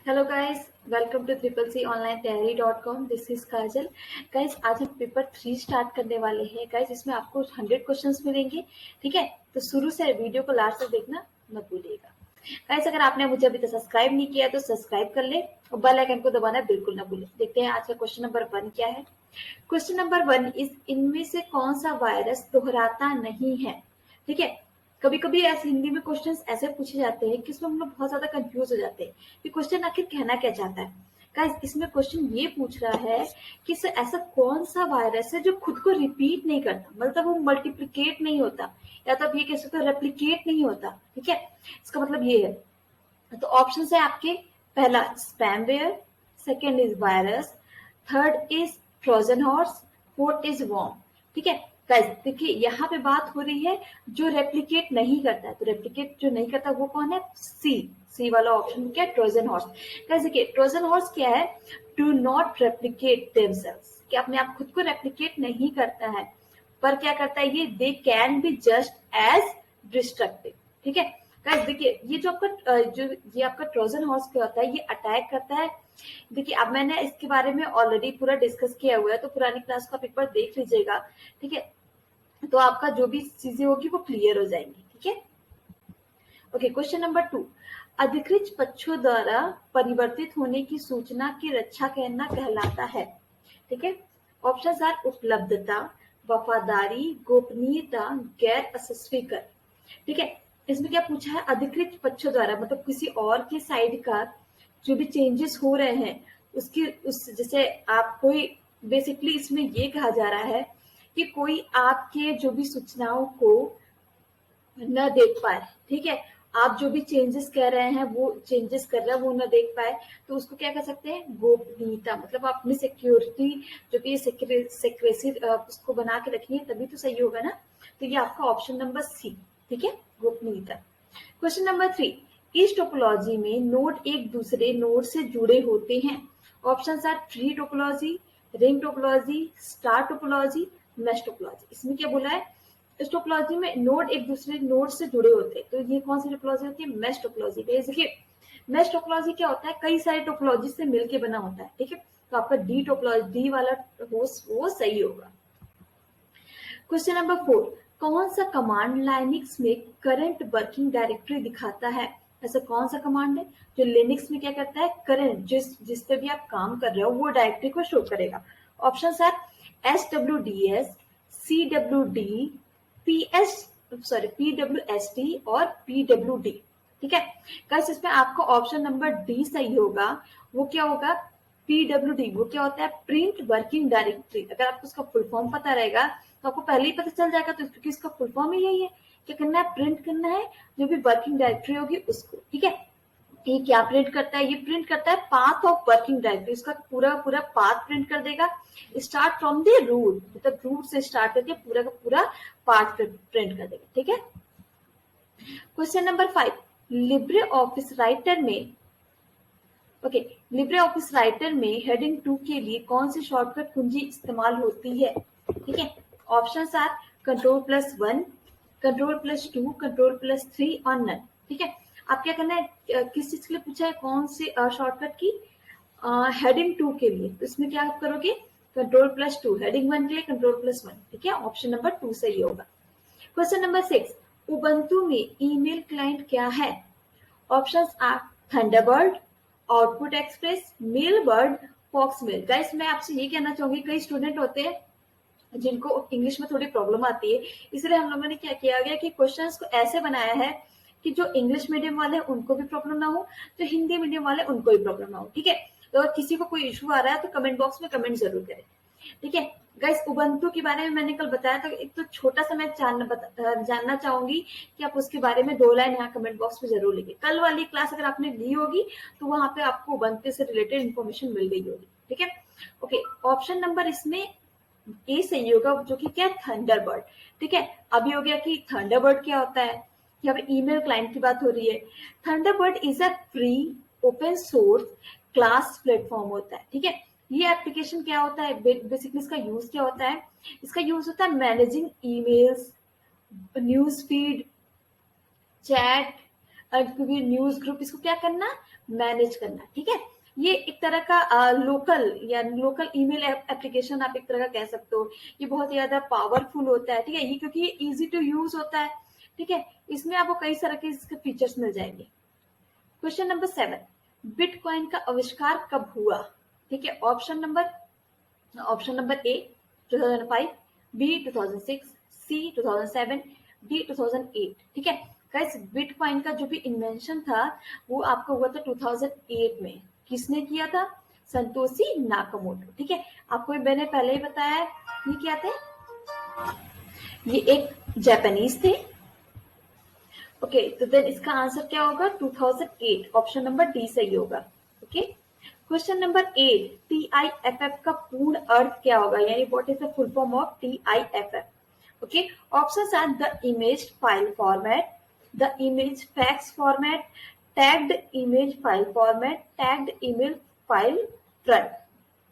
Hello guys, welcome to triple C online तैयारी.com। This is Kajal. Guys, आज हम paper 3 start करने वाले हैं। गाइस, इसमें आपको 100 क्वेश्चंस मिलेंगे। ठीक है, तो शुरू से वीडियो को लास्ट तक देखना मत भूलिएगा। गाइस, अगर आपने मुझे अभी तक सब्सक्राइब नहीं किया तो सब्सक्राइब कर ले और बेल आइकन को दबाना बिल्कुल ना भूलें। देखते हैं आज का क्वेश्चन नंबर 1 क्या है। क्वेश्चन नंबर 1 इज इनमें से कौन सा वायरस दोहराता नहीं है। ठीक है, कभी कभी ऐसे हिंदी में क्वेश्चंस ऐसे पूछे जाते हैं कि इसमें हम लोग बहुत ज्यादा कंफ्यूज हो जाते हैं कि क्वेश्चन आखिर कहना क्या चाहता है। गाइस, इसमें क्वेश्चन ये पूछ रहा है कि ऐसा कौन सा वायरस है जो खुद को रिपीट नहीं करता, मतलब वो मल्टीप्लिकेट नहीं होता, या तो आप ये कह सकते हो रेप्लिकेट नहीं होता। ठीक है, इसका मतलब ये है। तो ऑप्शन है आपके, पहला spamware, second is virus, third is Trojan horse, fourth is worm. ठीक है गाइस, देखिए यहाँ पे बात हो रही है जो रेप्लिकेट नहीं करता है, तो रेप्लिकेट जो नहीं करता वो कौन है? सी वाला ऑप्शन क्या है? Trojan horse. गाइस देखिए, ट्रोजन हॉर्स क्या है? डू नॉट रेप्लिकेट देमसेल्व्स, कि अपने आप खुद को रेप्लिकेट नहीं करता है, पर क्या करता है ये? They can be just as destructive. ठीक है गाइस, देखिए ये जो आपका ये आपका ट्रोजन हॉर्स क्या होता है, ये अटैक करता है। देखिए, अब मैंने इसके बारे में ऑलरेडी पूरा डिस्कस किया हुआ है, तो पुरानी क्लास को आप एक बार देख लीजिएगा। ठीक है, तो आपका जो भी चीजें होगी वो क्लियर हो जाएंगी। ठीक है, ओके। क्वेश्चन नंबर 2, अधिकृत पक्षों द्वारा परिवर्तित होने की सूचना की रक्षा करना कहलाता है। ठीक है, ऑप्शन आर उपलब्धता, वफादारी, गोपनीयता, गैर अस्वीकृत। ठीक है, इसमें क्या पूछा है? अधिकृत पक्षों द्वारा, मतलब किसी और के साइड का जो भी चेंजेस हो रहे हैं उसकी जैसे आप कोई, बेसिकली इसमें ये कहा जा रहा है कि कोई आपके जो भी सूचनाओं को न देख पाए। ठीक है, आप जो भी चेंजेस कर रहे हैं, वो चेंजेस कर रहे हैं वो न देख पाए, तो उसको क्या कर सकते हैं? गोपनीयता। मतलब आप अपनी सिक्योरिटी जो भी सेक्रेसी उसको बना के रखिए, तभी तो सही होगा ना। तो ये आपका ऑप्शन नंबर सी। ठीक है, गोपनीयता। क्वेश्चन नंबर 3, इस टोपोलॉजी में नोड एक दूसरे नोड से जुड़े होते हैं। Option are tree topology, ring topology, star topology, mesh topology. इसमें क्या बोला है? इस टोपोलॉजी में नोड एक दूसरे नोड से जुड़े होते हैं, तो ये कौन सी टोपोलॉजी होती है? Mesh topology. देखिए, मैश टोपोलॉजी क्या होता है? कई सारे टोपोलॉजी से मिलके बना होता है। ठीक है, तो आपका डी टोपोलॉजी, डी वाला वो सही होगा। क्वेश्चन नंबर 4, कौन सा कमांड लाइनिक्स में करंट वर्किंग डायरेक्टरी दिखाता है? ऐसा कौन सा कमांड है जो लिनक्स में क्या करता है? करंट जिस पे भी आप काम कर रहे हो वो डायरेक्टरी को शो करेगा। Option are SWDS, CWD, PWSD और PWD। ठीक है गाइस, इसमें आपका ऑप्शन नंबर डी सही होगा। वो क्या होगा? PWD। वो क्या होता है? Print working directory. अगर आपको उसका फुल फॉर्म पता रहेगा तो आपको पहले ही पता चल जाएगा, तो क्योंकि इसका फुल फॉर्म ही यही है। क्या करना है? प्रिंट करना है जो भी वर्किंग डायरेक्टरी होगी उसको। ठीक है, ये क्या प्रिंट करता है? ये प्रिंट करता है पाथ ऑफ वर्किंग डायरेक्टरी। इसका पूरा पूरा पाथ प्रिंट कर देगा, स्टार्ट फ्रॉम द रूट, मतलब रूट से स्टार्ट करके पूरा का पूरा पाथ प्रिंट कर देगा। ठीक है, question number 5, Libre Office Writer में लिब्रे ऑफिस राइटर में हेडिंग 2 के लिए कौन सी शॉर्टकट कुंजी इस्तेमाल होती है? ठीक है, option are Ctrl+1, Ctrl+2, Ctrl+3 और नन। ठीक है, आप क्या करना है? किस चीज के लिए पूछा है? कौन सी शॉर्टकट की? हेडिंग 2 के लिए। तो इसमें क्या आप करोगे? Ctrl+2। हेडिंग 1 के लिए Ctrl+1। ठीक है, ऑप्शन नंबर 2 सही होगा। क्वेश्चन नंबर 6, उबंटू में ईमेल क्लाइंट क्या है? Options are Thunderbird, output express, Mailbird, Foxmail. Guys, मैं आपसे ये कहना चाहूंगी, कई स्टूडेंट होते हैं जिनको इंग्लिश में थोड़ी प्रॉब्लम आती है, इसलिए हम लोगों ने क्या किया गया कि क्वेश्चंस को ऐसे बनाया है कि जो इंग्लिश मीडियम वाले उनको भी प्रॉब्लम ना हो, जो हिंदी मीडियम वाले उनको भी प्रॉब्लम ना हो। ठीक है, तो अगर किसी को कोई इशू आ रहा है तो कमेंट बॉक्स में कमेंट जरूर करें। ठीक है गाइस, उबंटू के बारे में मैंने कल बताया था, एक तो छोटा सा मैं जानना चाहूंगी कि आप उसके बारे में 2 लाइन यहाँ कमेंट बॉक्स में जरूर लिखिए। कल वाली क्लास अगर आपने ली होगी तो वहां पे आपको उबंटू से रिलेटेड इन्फॉर्मेशन मिल गई होगी। ठीक है, ओके। ऑप्शन नंबर इसमें ए सही होगा, जो कि क्या है? थंडरबर्ड। ठीक है, अभी हो गया कि थंडरबर्ड क्या होता है। यहाँ पे ईमेल क्लाइंट की बात हो रही है। Thunderbird is a free open source class platform होता है। ठीक है, ये एप्लीकेशन क्या होता है? बेसिकली इसका यूज क्या होता है? इसका यूज होता है managing emails, news feed, chat, क्योंकि न्यूज ग्रुप, इसको क्या करना, मैनेज करना। ठीक है, ये एक तरह का लोकल या लोकल ईमेल एप्लीकेशन आप एक तरह का कह सकते हो। ये बहुत ज्यादा पावरफुल होता है। ठीक है, ये क्योंकि ये इजी टू यूज होता है। ठीक है, इसमें आपको कई तरह के इसके फीचर्स मिल जाएंगे। क्वेश्चन नंबर 7, बिटकॉइन का आविष्कार कब हुआ? ठीक है, option number A 2005, B 2006, C 2007, D 2008। ठीक है गाइस, बिटकॉइन का जो भी इन्वेंशन था वो आपको हुआ था 2008 में। किसने किया था? संतोषी नाकामोटो। ठीक है, आपको मैंने पहले ही बताया है, ये क्या थे, ये एक जापानीज थे। ओके, तो देन इसका आंसर क्या होगा? 2008, ऑप्शन नंबर डी सही होगा। ओके, क्वेश्चन नंबर 8, TIFF का पूर्ण अर्थ क्या होगा, यानी what is the full form of TIFF? Okay, options are the image file format, the image fax format, tagged image file format, tagged image file front.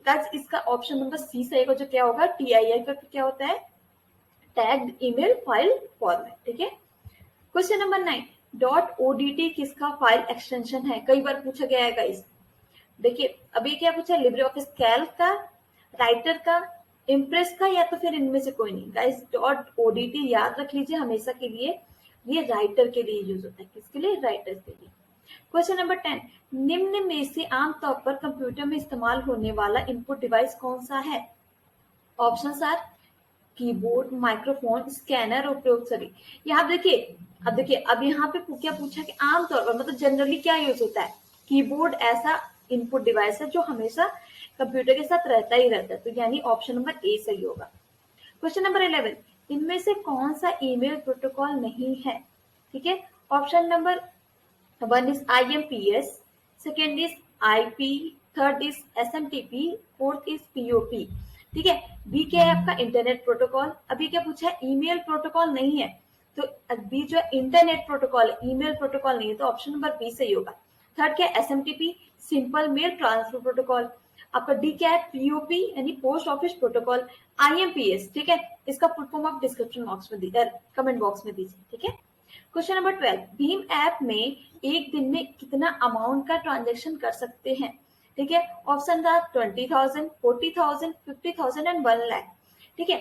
Guys, इसका option number C सही होगा, जो क्या होगा, TIFF क्या होता है? Tagged email file format. ठीक है, क्वेश्चन नंबर 9, .odt किसका फाइल एक्सटेंशन है? कई बार पूछा गया है गाइस। देखिए, अभी क्या पूछा, लिब्रे ऑफिस कैल्क का, राइटर का, इम्प्रेस का, या तो फिर इनमें से कोई नहीं। गाइस, .odt याद रख लीजिए हमेशा के लिए, ये राइटर के लिए यूज होता है। किसके लिए? राइटर के लिए। क्वेश्चन नंबर 10, निम्न में से आमतौर पर कंप्यूटर में इस्तेमाल होने वाला इनपुट डिवाइस कौन सा है? Options are keyboard, microphone, scanner, उपयोग सभी। यहाँ देखिए, अब यहाँ पे क्या पूछा कि आमतौर पर, मतलब जनरली क्या यूज होता है? कीबोर्ड ऐसा इनपुट डिवाइस है जो हमेशा कंप्यूटर के साथ रहता ही रहता है, तो यानी ऑप्शन नंबर ए सही होगा। क्वेश्चन नंबर 11, इनमें से कौन सा ईमेल प्रोटोकॉल नहीं है? ठीक है, option number 1 is IMPS, second is IP, third is SMTP, fourth is POP। ठीक है, बी क्या है आपका? Internet protocol. अभी क्या पूछा है? ईमेल प्रोटोकॉल नहीं है, तो बी जो इंटरनेट प्रोटोकॉल है, ईमेल प्रोटोकॉल नहीं है, तो ऑप्शन नंबर बी सही होगा। थर्ड क्या है? SMTP, simple mail transfer protocol. आपका डी क्या है? POP यानी पोस्ट ऑफिस प्रोटोकॉल। IMPS, ठीक है, इसका फुल फॉर्म आप डिस्क्रिप्शन बॉक्स में दीजिए, कमेंट बॉक्स में दीजिए। ठीक है, क्वेश्चन नंबर 12, भीम ऐप में एक दिन में कितना अमाउंट का ट्रांजेक्शन कर सकते हैं? ठीक है, ऑप्शन था 20,000, 40,000, 50,000 एंड 1 लाख। ठीक है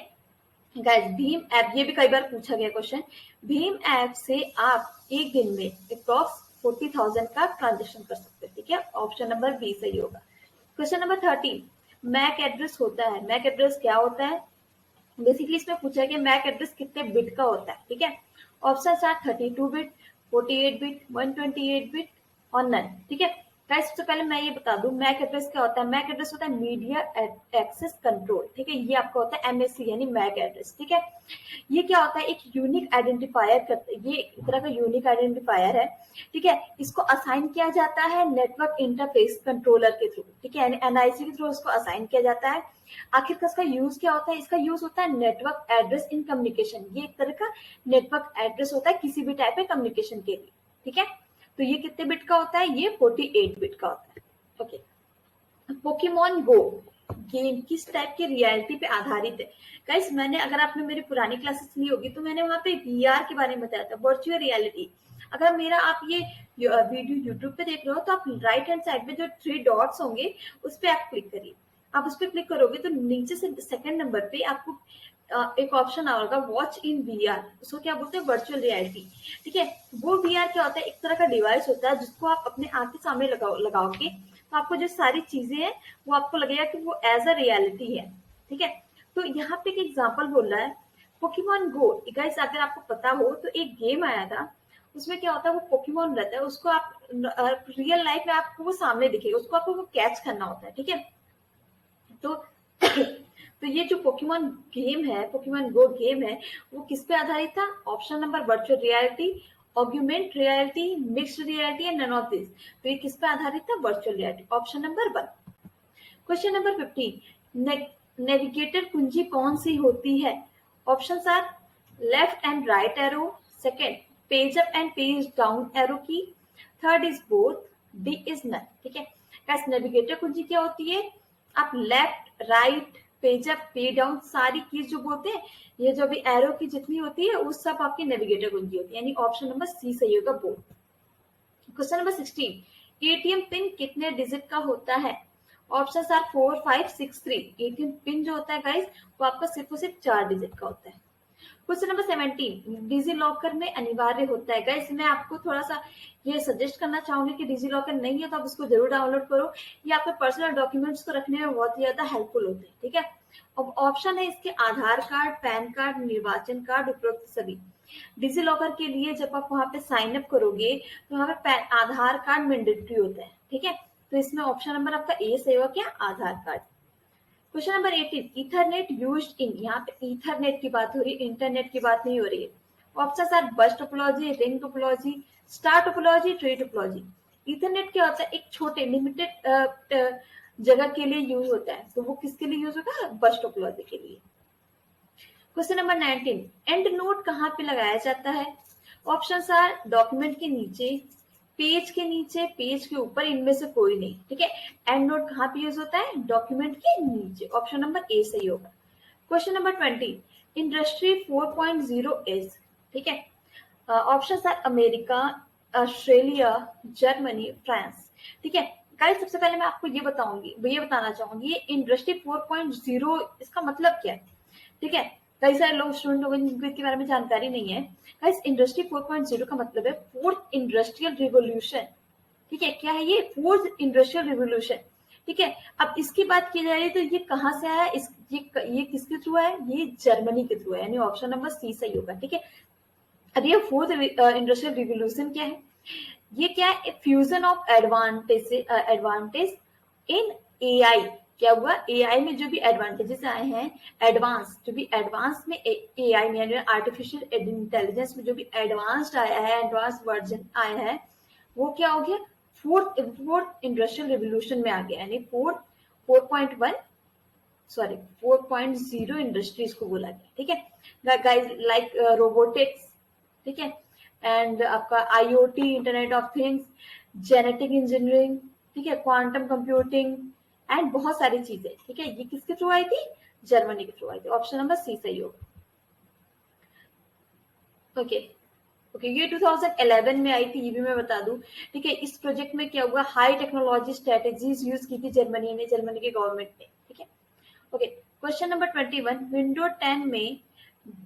गाइस, भीम ऐप, ये भी कई बार पूछा गया क्वेश्चन, भीम ऐप से आप एक दिन में अप्रॉक्स 40,000 का ट्रांजेक्शन कर सकते हैं। ठीक है, ऑप्शन नंबर बी सही होगा। क्वेश्चन नंबर 13, मैक एड्रेस होता है। मैक एड्रेस क्या होता है? बेसिकली इसमें पूछा है कि मैक एड्रेस कितने बिट का होता है। ठीक है, option are 32 bit, 48 bit, 128 bit और नन। ठीक है गाइस, सबसे पहले मैं ये बता दूं मैक एड्रेस क्या होता है। मैक एड्रेस होता है मीडिया एक्सेस कंट्रोल। ठीक है, ये आपका होता है MAC यानी मैक एड्रेस। ठीक है, ये क्या होता है? एक यूनिक आइडेंटिफायर करता है, ये एक तरह का यूनिक आइडेंटिफायर है। ठीक है, इसको असाइन किया जाता है नेटवर्क इंटरफेस कंट्रोलर के थ्रू। ठीक है, NIC के थ्रू इसको असाइन किया जाता है। आखिर का इसका यूज क्या होता है? इसका यूज होता है नेटवर्क एड्रेस इन कम्युनिकेशन। ये एक तरह का नेटवर्क एड्रेस होता है किसी भी टाइप के कम्युनिकेशन के लिए। ठीक है, तो ये कितने बिट का होता है? ये 48 बिट का होता है। ओके, पोकेमॉन गो गेम किस टाइप की रियलिटी पे आधारित है? गाइस, मैंने, अगर आपने मेरी पुरानी क्लासेस ली होगी तो मैंने वहां पे VR के बारे में बताया था, वर्चुअल रियलिटी। अगर मेरा आप ये वीडियो यूट्यूब पे देख रहे हो तो आप राइट हैंड साइड में जो 3 डॉट्स होंगे उस पर आप क्लिक करिए। आप उस पर क्लिक करोगे तो नीचे से सेकंड नंबर पे आपको एक ऑप्शन आएगा, वॉच इन VR। उसको क्या बोलते हैं? Virtual reality. ठीक है, वो VR क्या होता है? एक तरह का डिवाइस होता है जिसको आप अपने आंख के सामने लगाओगे, तो आपको जो सारी चीजें हैं वो आपको लगेगा कि वो एज अ रियलिटी है। ठीक है, तो यहाँ पे एक एग्जाम्पल बोल रहा है पोकेमॉन गो। गाइस, अगर आपको पता हो तो एक गेम आया था, उसमें क्या होता है? वो पोकेमॉन रहता है, उसको आप रियल लाइफ में आपको वो सामने दिखेगा, उसको आपको वो कैच करना होता है। ठीक है, तो तो ये जो पोकेमॉन गेम है, पोकेमॉन गो गेम है, वो किस पे आधारित था? Option number virtual reality, augmented reality, mixed reality and none of this. तो ये किस पे आधारित था? Virtual reality, option number 1। Question number 15, navigator कुंजी कौन सी होती है? Options are left and right arrow, second page up and page down arrow key, third is both, D is none. ठीक है गाइस, नेविगेटर कुंजी क्या होती है? आप left, right, page up, page down सारी कीज जो बोलते हैं, ये जो भी एरो की जितनी होती है वो सब आपकी नेविगेटर कुंजी होती है, यानी ऑप्शन नंबर सी सही होगा, both. Question number 16, ATM pin कितने डिजिट का होता है? Option are 4, 5, 6, 3। एटीएम पिन जो होता है गाइस वो आपका सिर्फ और सिर्फ 4 डिजिट का होता है। क्वेश्चन नंबर 17, डिजी लॉकर में अनिवार्य होता है? गाइस मैं आपको थोड़ा सा ये सजेस्ट करना चाहूंगी कि डिजी लॉकर नहीं है तो आप उसको जरूर डाउनलोड करो। ये आपके पर्सनल डॉक्यूमेंट्स को रखने में बहुत ही ज्यादा हेल्पफुल होते हैं, ठीक है। अब ऑप्शन है इसके आधार कार्ड, पैन कार्ड, निर्वाचन कार्ड, उपरोक्त सभी। डिजी लॉकर के लिए जब आप वहां पे साइन अप करोगे तो वहां पे आधार कार्ड मैंडेटरी होता है, ठीक है। तो इसमें ऑप्शन नंबर आपका ए सही होगा, क्या? Aadhaar card. Question number 18, Ethernet used in. यहाँ पे इथरनेट की बात हो रही है, इंटरनेट की बात नहीं हो रही है। Option are bus topology, ring topology, star topology, tree topology. Ethernet क्या होता है? एक छोटे लिमिटेड जगह के लिए यूज होता है, तो वो किसके लिए यूज होगा? बस टोपोलॉजी के लिए। क्वेश्चन नंबर 19, एंड नोट कहाँ पे लगाया जाता है? ऑप्शन आर डॉक्यूमेंट के नीचे, पेज के नीचे, पेज के ऊपर, इनमें से कोई नहीं, ठीक है। एंड नोट कहाँ पे यूज होता है? डॉक्यूमेंट के नीचे। ऑप्शन नंबर ए सही होगा। क्वेश्चन नंबर 20, इंडस्ट्री 4.0 इज, ठीक है। Option are America, Australia, Germany, France, ठीक है। गाइस सबसे पहले मैं आपको ये बताना चाहूंगी ये इंडस्ट्री 4.0 इसका मतलब क्या है, ठीक है। कई सारे लोग स्टूडेंट लोगों को इसके बारे में जानकारी नहीं है। गाइस इंडस्ट्री 4.0 का मतलब है फोर्थ इंडस्ट्रियल रिवोल्यूशन, ठीक है। क्या है ये? फोर्थ इंडस्ट्रियल रिवोल्यूशन, ठीक है। अब इसकी बात की जा रही है तो ये कहाँ से आया? ये किसके थ्रू है? ये जर्मनी के थ्रू है, यानी ऑप्शन नंबर सी सही होगा, ठीक है। अब ये फोर्थ इंडस्ट्रियल रिवोल्यूशन क्या है? ये क्या है? Fusion of advantage in AI. क्या हुआ? एआई में जो भी एडवांटेजेस आए हैं, जो भी एडवांस में एआई में यानी आर्टिफिशियल इंटेलिजेंस में जो भी एडवांस्ड आया है, एडवांस वर्जन आया है, वो क्या हो गया? फोर्थ इंडस्ट्रियल रिवोल्यूशन में आ गया, यानी 4.1 सॉरी 4.0 इंडस्ट्रीज को बोला गया, ठीक है। गाइस लाइक रोबोटिक्स, ठीक है, एंड आपका IoT, internet of things, genetic engineering, ठीक है, क्वांटम कंप्यूटिंग एंड बहुत सारी चीजें, ठीक है। ये किसके थ्रू आई थी? जर्मनी के थ्रू आई थी। ऑप्शन नंबर सी सही होगा। ओके, ये 2011 में आई थी, ये भी मैं बता दूं, ठीक है। इस प्रोजेक्ट में क्या हुआ? हाई टेक्नोलॉजी स्ट्रेटेजीज यूज की थी जर्मनी के गवर्नमेंट ने, ठीक है। ओके, क्वेश्चन नंबर 21, विंडो 10 में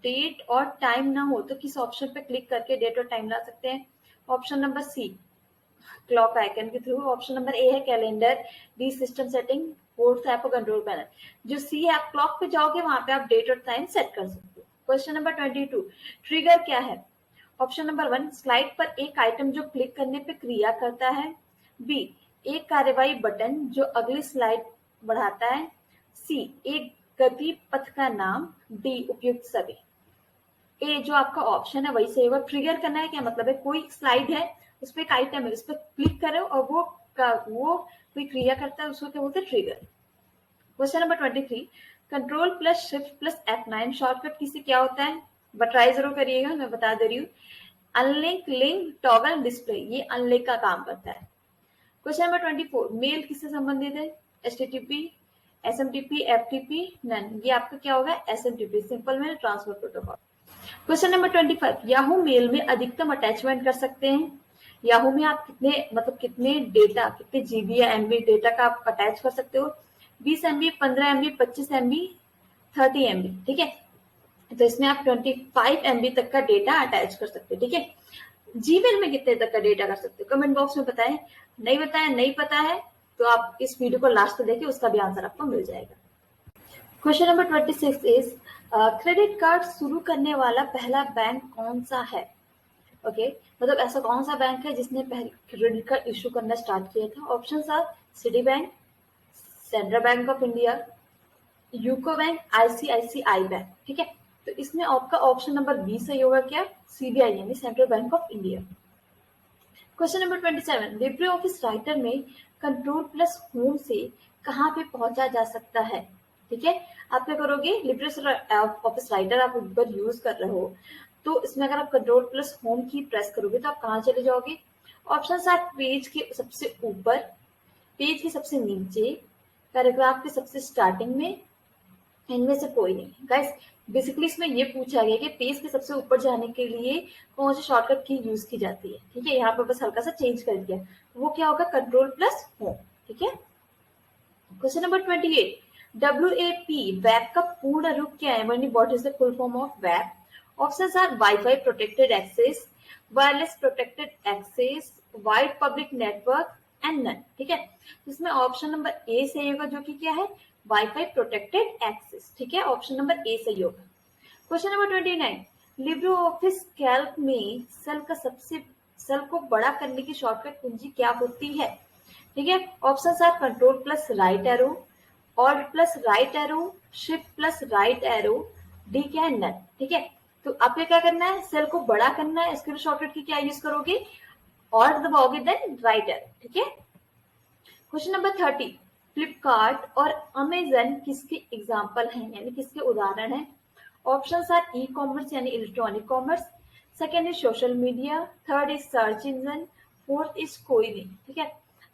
डेट और टाइम ना हो तो किस ऑप्शन पे क्लिक करके डेट और टाइम ला सकते हैं? Option number C clock icon के थ्रू। ऑप्शन नंबर ए है calendar, B system setting, fourth है आपको कंट्रोल पैनल। जो सी है, आप क्लॉक पे जाओगे वहां पे आप डेट और टाइम सेट कर सकते हो। क्वेश्चन नंबर 22, ट्रिगर क्या है? ऑप्शन नंबर 1, स्लाइड पर एक आइटम जो क्लिक करने पे क्रिया करता है। बी, एक कार्यवाही बटन जो अगली स्लाइड बढ़ाता है। सी, एक गति पथ का नाम। डी, उपयुक्त सभी। ए जो आपका ऑप्शन है वही सही होगा। ट्रिगर करना है क्या मतलब है? कोई स्लाइड है, उस पर एक आइटम है, उस पर क्लिक करो और वो कोई क्रिया करता है, उसको क्या बोलते हैं? Trigger. Question number 23, control plus shift plus F9 shortcut किसी क्या होता है? ट्राई जरूर करिएगा, मैं बता दे रही हूँ। अनलिंक, लिंक, टॉगल, डिस्प्ले, ये अनलिंक का काम करता है। क्वेश्चन नंबर 24, मेल किससे संबंधित है? HTTP, SMTP, FTP, none. ये आपका क्या होगा? SMTP, simple mail transfer protocol. Question number 25, Yahoo mail में अधिकतम अटैचमेंट कर सकते हैं? याहू में आप कितने डेटा, कितने जीबी या एमबी डेटा का आप अटैच कर सकते हो? 20 MB, 15 MB, 25 MB, 30 MB, ठीक है। तो इसमें आप 25 MB तक का डेटा अटैच कर सकते हो, ठीक है। जीमेल में कितने तक का डेटा कर सकते हो? कमेंट बॉक्स में बताएं। नहीं पता है तो आप इस वीडियो को लास्ट तक देखिए, उसका भी आंसर आपको मिल जाएगा। Question number 26 is, credit card शुरू करने वाला पहला बैंक कौन सा है? ओके, मतलब ऐसा कौन सा बैंक है जिसने पहले क्रेडिट कार्ड इशू करना स्टार्ट किया था? Option are Citi bank, central bank of India, UCO bank, ICICI bank, ठीक है। तो इसमें आपका ऑप्शन नंबर बी सही होगा, क्या? CBI यानी central bank of India. Question number 27, Libre Office Writer में कंट्रोल प्लस होम से कहाँ पे पहुंचा जा सकता है? ठीक है, आप क्या करोगे? लिब्रे ऑफिस राइटर आप ऊपर यूज कर रहे हो तो इसमें अगर आप कंट्रोल प्लस होम की प्रेस करोगे तो आप कहाँ चले जाओगे? ऑप्शन आर पेज के सबसे ऊपर, पेज के सबसे नीचे, पैराग्राफ के सबसे स्टार्टिंग में, इनमें से कोई नहीं गाइस। बेसिकली इसमें ये पूछा गया कि पेज के सबसे ऊपर जाने के लिए कौन सी शॉर्टकट की यूज की जाती है। ठीक है, यहाँ पर बस हल्का सा चेंज कर दिया, वो क्या होगा, कंट्रोल प्लस होम। ठीक है, क्वेश्चन नंबर 28, WAP वेब का पूर्ण रूप क्या है, यानी what is the full form of web. Options are Wi-Fi protected access, wireless protected access, wide public network and none. ठीक है, इसमें ऑप्शन नंबर ए सही होगा, जो कि क्या है, वाईफाई प्रोटेक्टेड एक्सेस। ठीक है, ऑप्शन नंबर ए सही होगा। Question number 29, Libre Office Calc में सेल को बड़ा करने की शॉर्टकट कुंजी क्या होती है। ठीक है, options are control plus right arrow, alt plus right arrow, shift plus right arrow, D क्या है, नन। ठीक है, तो आपको क्या करना है, सेल को बड़ा करना है, इसके लिए शॉर्टकट की क्या यूज करोगे, ऑल्ट दबाओगे देन राइट एरो। ठीक है, क्वेश्चन नंबर 30, फ्लिपकार्ट और अमेजन किसके एग्जाम्पल हैं, यानी किसके उदाहरण हैं। ऑप्शंस आर ई कॉमर्स यानी electronic commerce, second is social media, third is search engine, fourth is कोई नहीं। ठीक है,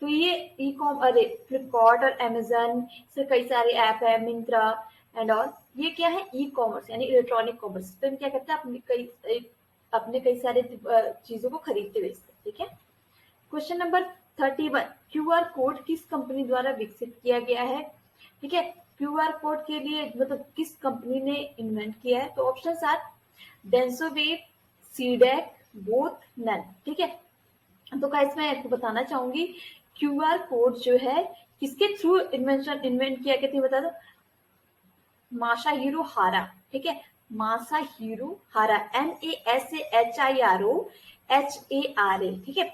तो ये ई कॉम अरे फ्लिपकार्ट और अमेजन से कई सारे ऐप है, मिंत्रा एंड ऑल, ये क्या है, ई कॉमर्स यानी इलेक्ट्रॉनिक कॉमर्स। तो क्या करते हैं, अपने कई सारे चीजों को खरीदते बेचते। ठीक है, क्वेश्चन नंबर 31, क्यूआर कोड किस कंपनी द्वारा विकसित किया गया है। ठीक है, क्यूआर कोड के लिए मतलब किस कंपनी ने इन्वेंट किया है, तो options are Denso Wave, CDAC, both, none. ठीक है, तो गाइस मैं आपको बताना चाहूंगी क्यूआर कोड जो है किसके थ्रू इन्वेंट किया गया था, बता दो, मासाहिरो हारा। ठीक है, मासाहिरो हारा, MASAHIROHARA। ठीक है,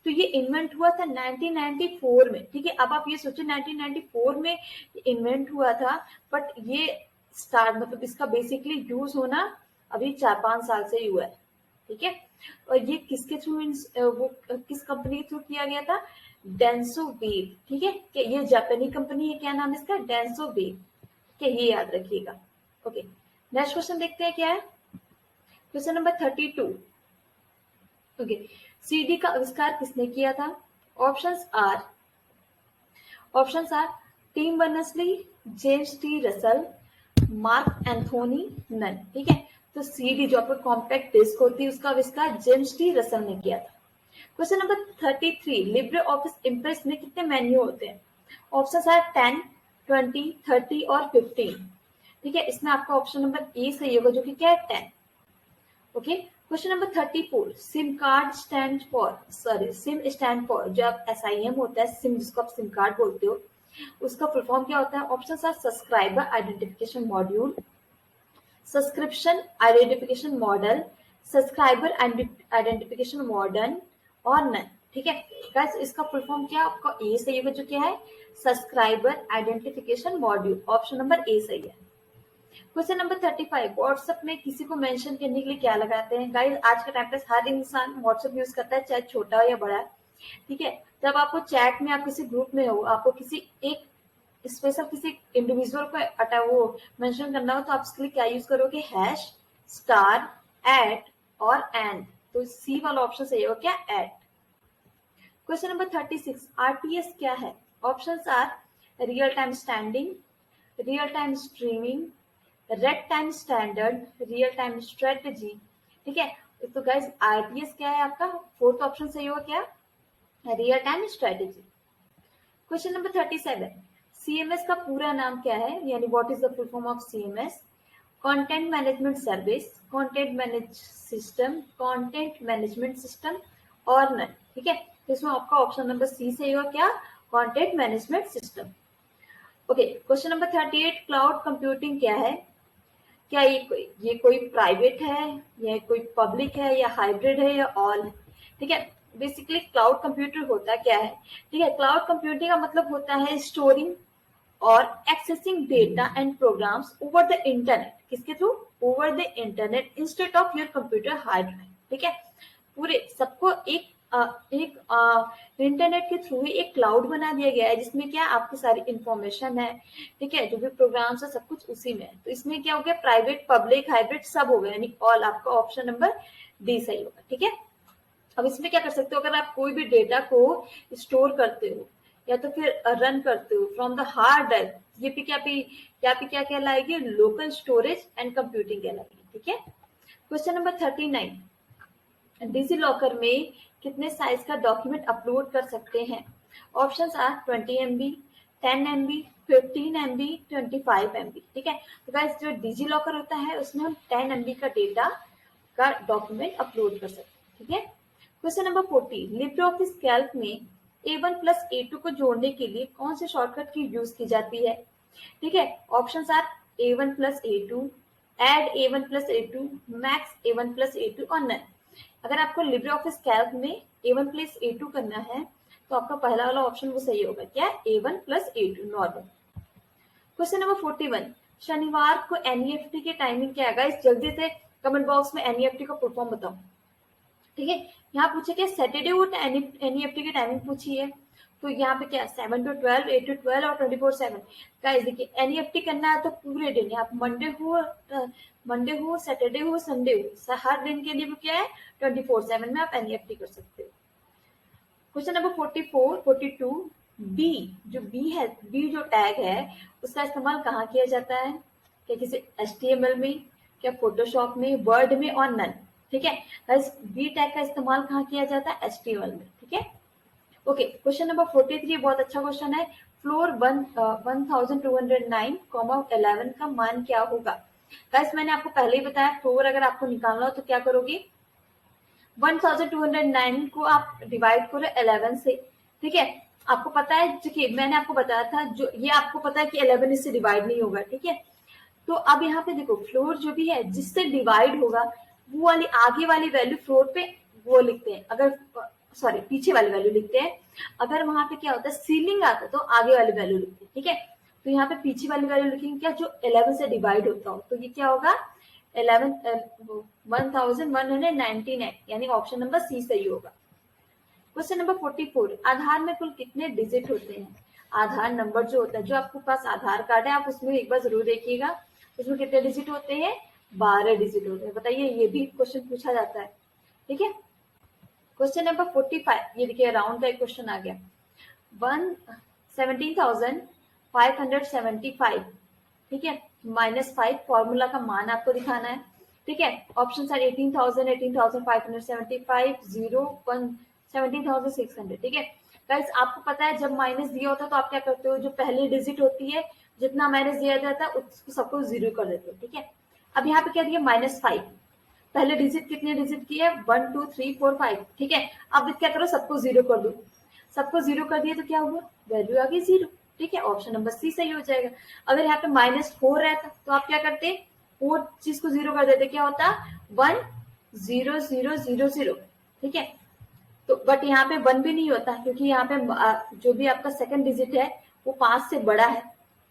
तो ये इन्वेंट हुआ था 1994 में। ठीक है, अब आप ये सोचो 1994 में इन्वेंट हुआ था, बट ये स्टार्ट मतलब इसका बेसिकली यूज होना अभी 4-5 साल से ही हुआ है। ठीक है, और ये किसके थ्रू वो किस कंपनी के थ्रू किया गया था, डेंसोवेव। ठीक है, ये जापानी कंपनी है, क्या नाम इसका, डेंसोवेव। ठीक है, ये याद रखिएगा। ओके, नेक्स्ट क्वेश्चन देखते हैं क्या है, क्वेश्चन नंबर 32। ओके, सीडी का आविष्कार किसने किया था। Options are Tim Berners-Lee, James T Russell, Mark Anthony, none. ठीक है, तो सीडी जो आपको कॉम्पैक्ट डिस्क होती है उसका आविष्कार जेम्स टी रसल ने किया था। Question number 33, Libre office impress में कितने मेन्यू होते हैं। ऑप्शंस आर 10, 20, 30 और 15। ठीक है, इसमें आपका ऑप्शन नंबर ए सही होगा, जो कि क्या है, 10। Okay, question number 34, SIM stand for, जो आप SIM होता है, सिम जिसको आप सिम कार्ड बोलते हो, उसका फुल फॉर्म क्या होता है। Option are subscriber identification module, subscription identification model, subscriber identification modern और नन। ठीक है गाइस, इसका फुल फॉर्म क्या आपका ए सही होगा, जो क्या है, subscriber identification module, option number ए सही है। क्वेश्चन नंबर 35, व्हाट्सएप में किसी को मेंशन करने के लिए क्या लगाते हैं। गाइस, आज के टाइम पे हर इंसान व्हाट्सएप यूज करता है, चाहे छोटा हो या बड़ा। ठीक है, जब आपको चैट में, आप किसी ग्रुप में हो, आपको किसी एक स्पेशल किसी इंडिविजुअल को अटैक वो मेंशन करना हो, तो आप इसके लिए क्या यूज करोगे, हैश, स्टार, एट और एंड। तो सी वाला ऑप्शन सही होगा, क्या, एट। क्वेश्चन नंबर 36, RTS क्या है। Options are real time standing, real time streaming, red time standard, real time strategy. ठीक है, तो गाइस RTS क्या है आपका, फोर्थ ऑप्शन सही होगा, क्या, real time strategy. Question number 37, CMS का पूरा नाम क्या है, यानी what is the full form of CMS। Content management service, content management system और नन। ठीक है, तो इसमें आपका ऑप्शन नंबर सी सही होगा, क्या, content management system. Okay, question number 38, cloud computing क्या है। क्या ये कोई प्राइवेट है, या कोई पब्लिक है, या हाइब्रिड है, या ऑल है। ठीक है, बेसिकली क्लाउड कंप्यूटर होता क्या है। ठीक है, क्लाउड कंप्यूटिंग का मतलब होता है स्टोरिंग और accessing data and programs over the internet, किसके through, over the internet instead of your computer hard drive. ठीक है, पूरे सबको एक इंटरनेट के थ्रू ही एक क्लाउड बना दिया गया है, जिसमें क्या आपकी सारी इंफॉर्मेशन है। ठीक है, जो भी प्रोग्राम्स है सब कुछ उसी में है। तो इसमें क्या हो गया, प्राइवेट, पब्लिक, हाइब्रिड सब हो गया, यानी ऑल, आपका ऑप्शन नंबर डी सही होगा। ठीक है, अब इसमें क्या कर सकते हो, अगर आप कोई भी डेटा को स्टोर करते हो, या तो फिर रन करते हो फ्रॉम द हार्ड ड्राइव, ये पे क्या कहलाएगी, लोकल स्टोरेज एंड कंप्यूटिंग कहलाएगी। ठीक है। क्वेश्चन नंबर 39, डिजी लॉकर में कितने साइज का डॉक्यूमेंट अपलोड कर सकते हैं? Options are 20 MB, 10 MB, 15 MB, 25 MB। ठीक है। तो गाइस जो डिजी लॉकर होता है उसमें हम 10 MB का डेटा का डॉक्यूमेंट अपलोड कर सकते हैं। ठीक है। Question number 40, Libre Office Calc में A1 प्लस A2 को जोड़ने के लिए कौन से शॉर्टकट की यूज की जाती है? ठीक है। Options are A1 plus A2, add A1 plus A2, max A1 plus A2 और नन। अगर आपको लिब्रे ऑफिस कैल्क में A1 प्लस A2 करना है तो आपका पहला वाला ऑप्शन वो सही होगा, क्या? A1 plus A2 normal. Question number 41, शनिवार को NEFT की टाइमिंग क्या है? गाइस जल्दी से कमेंट बॉक्स में NEFT का फुल फॉर्म बताओ। ठीक है। यहाँ पूछे क्या, सैटरडे को NEFT की टाइमिंग पूछी है, तो यहाँ पे क्या 7 to 12, 8 to 12 और 24/7। गाइस देखिए NEFT करना है तो पूरे दिन, आप मंडे हो सैटरडे हो संडे हो, हर दिन के लिए भी क्या है 24/7 में आप NEFT कर सकते हो। क्वेश्चन नंबर 44, 42, बी जो बी है, बी जो टैग है उसका इस्तेमाल कहाँ किया जाता है? क्या किसी HTML में, क्या फोटोशॉप में, वर्ड में और नन। ठीक है। बी टैग का इस्तेमाल कहाँ किया जाता है? HTML में। ठीक है। ओके। क्वेश्चन नंबर 43 बहुत अच्छा क्वेश्चन है। फ्लोर 1209,11 का मान क्या होगा? गाइस मैंने आपको पहले ही बताया, फ्लोर अगर आपको निकालना हो तो क्या करोगे, 1209 को आप डिवाइड करो 11 से। ठीक है। आपको पता है, देखिए मैंने आपको बताया था, जो ये आपको पता है कि 11 इससे डिवाइड नहीं होगा। ठीक है। तो अब यहाँ पे देखो फ्लोर जो भी है जिससे डिवाइड होगा वो वाली आगे वाली वैल्यू फ्लोर पे वो लिखते हैं, अगर सॉरी पीछे वाली वैल्यू लिखते हैं। अगर वहां पे क्या होता है सीलिंग आता है तो आगे वाली वैल्यू लिखते हैं। ठीक है। तो यहाँ पे पीछे वाली वैल्यू लिखेंगे क्या, जो 11 से डिवाइड होता हो, तो ये क्या होगा 1199, यानी ऑप्शन नंबर सी सही होगा। क्वेश्चन नंबर 44, आधार में कुल कितने डिजिट होते हैं? आधार नंबर जो होता है, जो आपके पास आधार कार्ड है आप उसमें एक बार जरूर देखिएगा, उसमें कितने डिजिट होते हैं? 12 डिजिट होते हैं। बताइए, ये भी क्वेश्चन पूछा जाता है। ठीक है। क्वेश्चन नंबर 45, ये देखिए राउंड का एक क्वेश्चन आ गया। 17,575, ठीक है, -5 फॉर्मूला का मान आपको दिखाना है। ठीक है। Option are 18,000, 18,575, 0, 1, 17,600। ठीक है। गाइस आपको पता है जब माइनस दिया होता है तो आप क्या करते हो, जो पहली डिजिट होती है जितना माइनस दिया जाता है उसको सबको 0 कर देते हो। ठीक है। अब यहाँ पे क्या दिया -5, पहले डिजिट कितने डिजिट की है 1 2 3 4 5। ठीक है। अब क्या करो सबको 0 कर दो, सबको 0 कर दिया तो क्या हुआ, वैल्यू आ गई 0। ठीक है। ऑप्शन नंबर सी सही हो जाएगा। अगर यहाँ पे -4 रहता तो आप क्या करते, 4 चीज को 0 कर देते, क्या होता 1 0 0 0 0। ठीक है। तो बट यहाँ पे 1 भी नहीं होता क्योंकि यहाँ पे जो भी आपका सेकंड डिजिट है वो 5 से बड़ा है,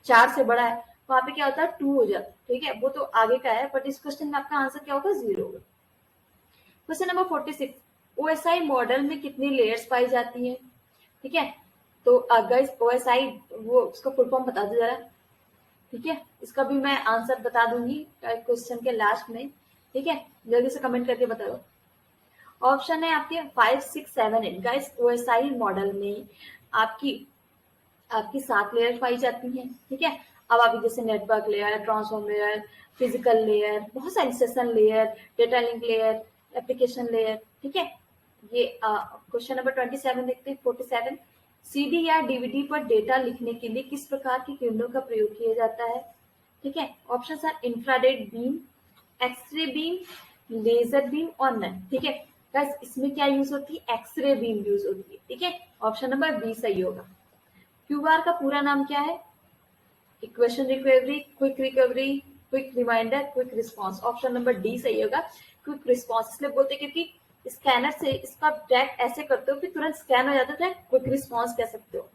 4 से बड़ा है, वहां पे क्या होता है 2 हो जाता है। ठीक है। वो तो आगे का है, बट इस क्वेश्चन में आपका आंसर क्या होगा 0 होगा। क्वेश्चन नंबर 46, OSI मॉडल में कितनी लेयर्स पाई जाती है? ठीक है। तो अगर OSI वो उसका फुल फॉर्म बता दो जरा। ठीक है। इसका भी मैं आंसर बता दूंगी क्वेश्चन के लास्ट में। ठीक है। जल्दी से कमेंट करके बताओ। ऑप्शन है आपके 5 6 7 8। गाइस OSI मॉडल में आपकी आपकी 7 लेयर पाई जाती हैं। ठीक है। अब आप जैसे network layer, transform layer, physical layer, बहुत सारी session layer, data link layer, application layer. ठीक है। ये क्वेश्चन नंबर 27 देखते हैं। 47, CD या DVD पर डेटा लिखने के लिए किस प्रकार की किरणों का प्रयोग किया जाता है? ठीक है। Option are infrared beam, x-ray beam, laser beam और नन। ठीक है। बस इसमें क्या यूज होती है, एक्सरे बीम यूज होती है। ठीक है। ऑप्शन नंबर बी सही होगा। QR का पूरा नाम क्या है? Equation recovery, quick recovery, quick reminder, quick response. Option number D सही होगा। क्विक रिस्पॉन्स इसलिए बोलते हैं क्योंकि स्कैनर से इसका ट्रैक ऐसे करते हो कि तुरंत स्कैन हो जाता है, क्विक रिस्पॉन्स कह सकते हो।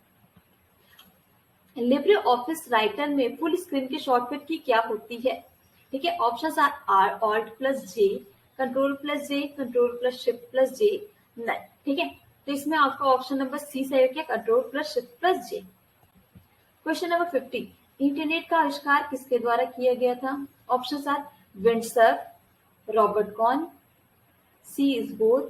लिब्रे ऑफिस राइटर में फुल स्क्रीन की शॉर्टकट की क्या होती है? ठीक है। Option are alt plus J, control plus J, control plus shift plus J, none. ठीक है। तो इसमें आपका ऑप्शन नंबर सी सही है, control plus shift plus J. Question number 50, internet का आविष्कार किसके द्वारा किया गया था? Option are Windsor, Robert Kahn, C is both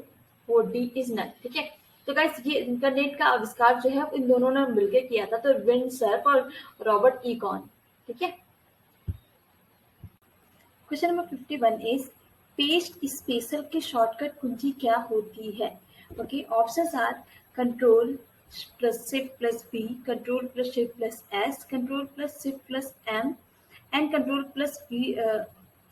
और डी इज नन। ठीक है। तो गाइस ये इंटरनेट का आविष्कार जो है इन दोनों ने मिलकर किया था, तो विंड सर्फ और रॉबर्ट ई कॉन। ठीक है, question number 51 is paste special की शॉर्टकट कुंजी क्या होती है? Okay, options are control plus shift plus B, control plus shift plus S, control plus shift plus M and control plus B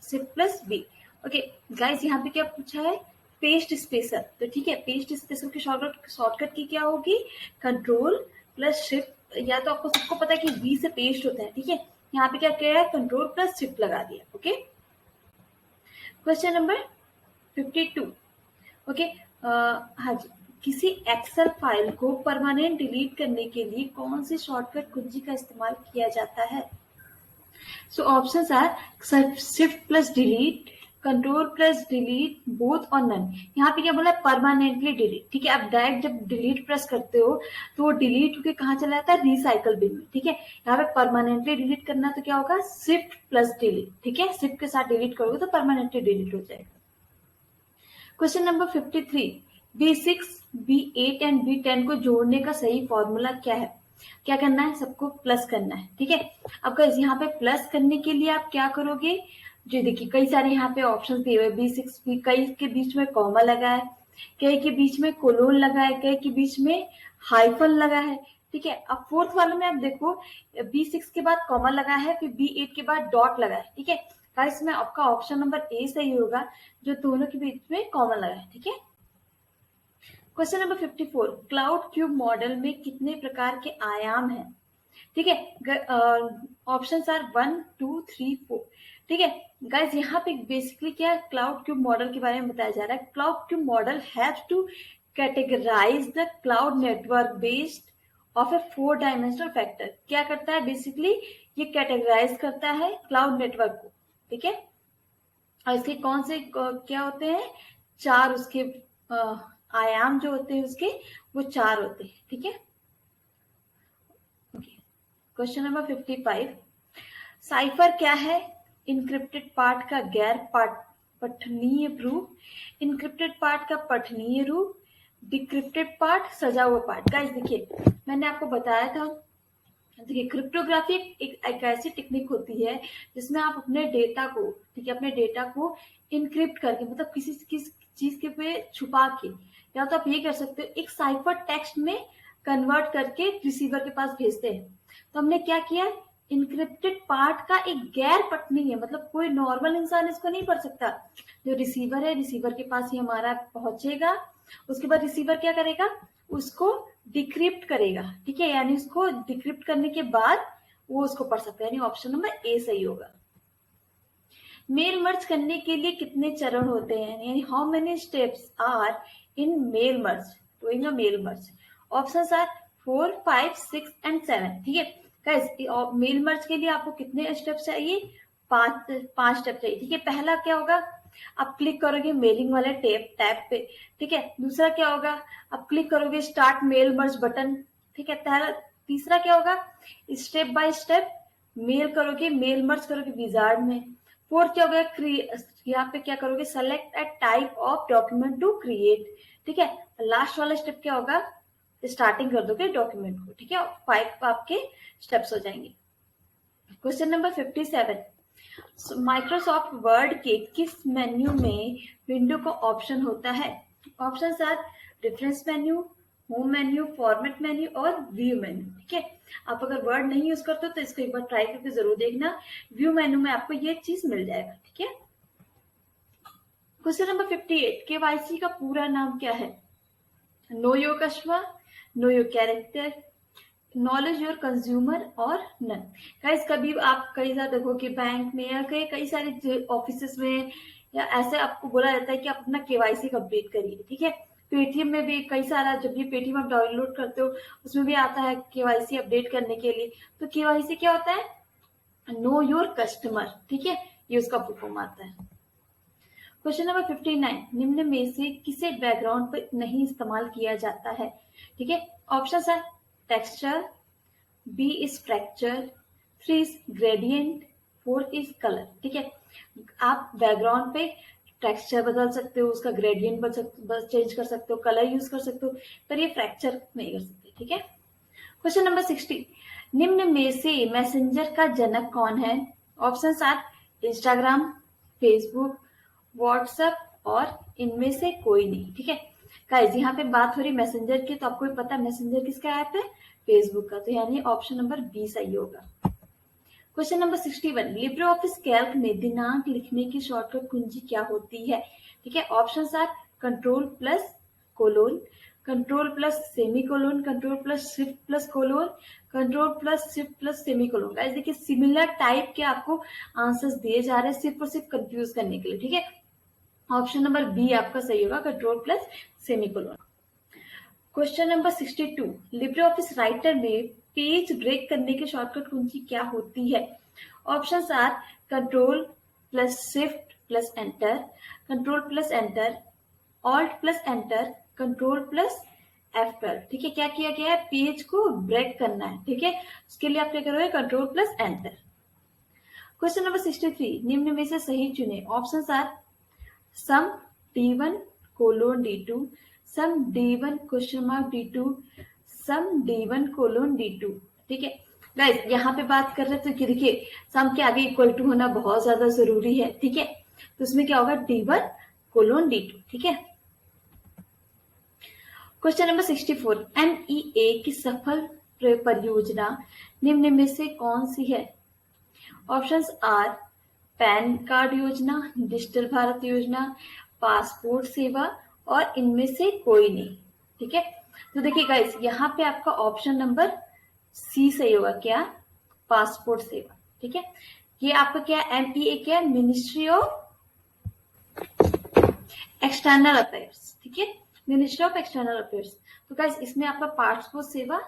shift plus B. Okay guys, यहाँ पे क्या पूछा है? Paste special. तो ठीक है, पेस्ट स्पेशल की shortcut key क्या होगी? कंट्रोल प्लस शिफ्ट, या तो आपको सबको पता है कि बी से पेस्ट होता है। ठीक है, यहाँ पे क्या किया है? कंट्रोल प्लस शिफ्ट लगा दिया। Okay, question number 52। ओके, हाँ जी, किसी एक्सेल फाइल को परमानेंट डिलीट करने के लिए कौन सी शॉर्टकट कुंजी का इस्तेमाल किया जाता है? So options are shift plus delete, control plus delete, both और नन। यहाँ पे क्या बोला है? Permanently delete. ठीक है, आप डायरेक्ट जब डिलीट प्रेस करते हो तो वो डिलीट होकर कहाँ चला जाता है? रिसाइकल बिन में। ठीक है, यहाँ पे परमानेंटली डिलीट करना तो क्या होगा? Shift plus delete. ठीक है, शिफ्ट के साथ डिलीट करोगे तो परमानेंटली डिलीट हो जाएगा। Question number 53, B6, B8 and B10 को जोड़ने का सही फॉर्मूला क्या है? क्या करना है? सबको प्लस करना है। ठीक है, अब गाइस यहाँ पे प्लस करने के लिए आप क्या करोगे? जो देखिए कई सारे यहाँ पे ऑप्शन दिए हुए, B6, B, कई के बीच में कॉमा लगा है, कई के बीच में कोलोन लगा है, कई के बीच में हाइफन लगा है। ठीक है, अब फोर्थ वाले में आप देखो B6 के बाद कॉमा लगा है, फिर B8 के बाद डॉट लगा है। ठीक है गाइस, इसमें आपका ऑप्शन नंबर ए सही होगा, जो दोनों के बीच में कॉमन लगा है। ठीक है, question number 54, cloud cube model में कितने प्रकार के आयाम हैं? ठीक है, ऑप्शंस आर 1, 2, 3, 4। ठीक है गाइस, यहाँ पे बेसिकली क्या क्लाउड क्यूब मॉडल के बारे में बताया जा रहा है। Cloud cube model have to categorize the cloud network based off a 4 dimensional factor. क्या करता है? बेसिकली ये कैटेगराइज करता है क्लाउड नेटवर्क को। ठीक है, और इसके कौन से क्या होते हैं? 4 उसके आयाम जो होते हैं उसके, वो 4 होते हैं। ठीक है, क्वेश्चन नंबर 55, साइफर क्या है? इनक्रिप्टेड पार्ट का गैर पठनीय रूप, इनक्रिप्टेड पार्ट का पठनीय रूप, डिक्रिप्टेड पार्ट सजा हुआ पार्ट। गाइस देखिए, मैंने आपको बताया था, देखिए क्रिप्टोग्राफी एक ऐसी टेक्निक होती है जिसमें आप अपने डेटा को, ठीक है, अपने डेटा को इनक्रिप्ट करके, मतलब किसी चीज के पे छुपा के, या तो आप ये कर सकते हो एक साइफर टेक्स्ट में कन्वर्ट करके रिसीवर के पास भेजते हैं। तो हमने क्या किया? इनक्रिप्टेड पार्ट का एक गैर पठनीय, मतलब कोई नॉर्मल इंसान इसको नहीं पढ़ सकता। जो रिसीवर है, रिसीवर के पास ही हमारा पहुंचेगा, उसके बाद रिसीवर क्या करेगा? उसको डिक्रिप्ट करेगा। ठीक है, यानी उसको डिक्रिप्ट करने के बाद वो उसको पढ़ सकता है, यानी ऑप्शन नंबर ए सही होगा। मेल मर्ज करने के लिए कितने चरण होते हैं? यानी how many steps are in mail merge, doing a mail merge? Options are 4, 5, 6 and 7। ठीक है गाइस, मेल मर्ज के लिए आपको कितने स्टेप चाहिए? 5 स्टेप चाहिए। ठीक है, पहला क्या होगा? आप क्लिक करोगे मेलिंग वाले टैब पे। ठीक है, दूसरा क्या होगा? आप क्लिक करोगे स्टार्ट मेल मर्ज बटन। ठीक है, तीसरा क्या होगा? स्टेप बाय स्टेप मेल करोगे, मेल मर्ज करोगे विजार्ड में। फोर्थ क्या होगा? यहाँ पे क्या करोगे? Select a type of document to create. ठीक है, लास्ट वाला स्टेप क्या होगा? स्टार्टिंग कर दोगे डॉक्यूमेंट को। ठीक है, 5 आपके स्टेप्स हो जाएंगे। क्वेश्चन नंबर 57, माइक्रोसॉफ्ट वर्ड के किस मेन्यू में विंडो का ऑप्शन होता है? Options are reference menu, home menu, format menu और व्यू मेन्यू। ठीक है, आप अगर वर्ड नहीं यूज करते हो तो इसको एक बार ट्राई करके जरूर देखना, व्यू मेन्यू में आपको ये चीज मिल जाएगा। ठीक है, क्वेश्चन नंबर 58, केवाईसी का पूरा नाम क्या है? Know your customer, know your character, knowledge your consumer और नन। गाइस, कभी आप कई सारे देखो कि बैंक में या कई सारे ऑफिस में या ऐसे आपको बोला जाता है कि आप अपना केवाईसी कंप्लीट करिए। ठीक है, पेटीएम में भी कई सारा, जब ये पेटीएम आप डाउनलोड करते हो उसमें भी आता है केवाईसी अपडेट करने के लिए। तो केवाईसी क्या होता है? Know your customer. ठीक है, ये उसका फुल फॉर्म आता है। क्वेश्चन नंबर 59, निम्न में से किसे बैकग्राउंड पर नहीं इस्तेमाल किया जाता है? ठीक है, ऑप्शन है texture, B is fracture, 3 is gradient, 4 is colour. ठीक है, आप बैकग्राउंड पे टेक्सचर बदल सकते हो, उसका ग्रेडियंट चेंज कर सकते हो, कलर यूज कर सकते हो, पर ये फ्रैक्चर नहीं कर सकते। ठीक है। क्वेश्चन नंबर 60, निम्न में से मैसेंजर का जनक कौन है? Options are Instagram, Facebook, WhatsApp और इनमें से कोई नहीं। ठीक है गाइस, यहाँ पे बात हो रही मैसेंजर की, तो आपको भी पता है मैसेंजर किसका ऐप है? फेसबुक का। तो यानी ऑप्शन नंबर बी सही होगा। Question number 61, Libre Office Calc में दिनांक लिखने की शॉर्टकट कुंजी क्या होती है? ठीक है, options are control plus colon, control plus semicolon, control plus shift plus colon, control plus shift plus semicolon. Guys देखिए, सिमिलर टाइप के आपको आंसर्स दिए जा रहे हैं सिर्फ और सिर्फ कंफ्यूज करने के लिए। ठीक है, ऑप्शन नंबर बी आपका सही होगा, control plus semicolon. Question number 62, Libre Office Writer में पेज ब्रेक करने की शॉर्टकट कुंजी क्या होती है? Options are control plus shift plus enter, control plus enter, alt plus enter, control plus F12। ठीक है, क्या किया गया है? पेज को ब्रेक करना है। ठीक है, उसके लिए आप क्या करोगे? Control plus enter. Question number 63, निम्न में से सही चुने। Options are sum D1 colon D2, sum D1 question mark D2, sum D1 colon D2। ठीक है गाइस, यहाँ पे बात कर रहे हैं तो देखिए सम के आगे इक्वल टू होना बहुत ज्यादा जरूरी है। ठीक है, तो उसमें क्या होगा? D1 colon D2। ठीक है। क्वेश्चन नंबर 64, MEA की सफल परियोजना निम्न में से कौन सी है? ऑप्शंस आर पैन कार्ड योजना, डिजिटल भारत योजना, पासपोर्ट सेवा और इनमें से कोई नहीं। ठीक है, तो देखिए गाइस, यहाँ पे आपका ऑप्शन नंबर सी सही होगा। क्या? पासपोर्ट सेवा। ठीक है, ये आपका क्या? MEA क्या? Ministry of external affairs. ठीक है, मिनिस्ट्री ऑफ एक्सटर्नल अफेयर्स। तो गाइस, इसमें आपका पासपोर्ट सेवा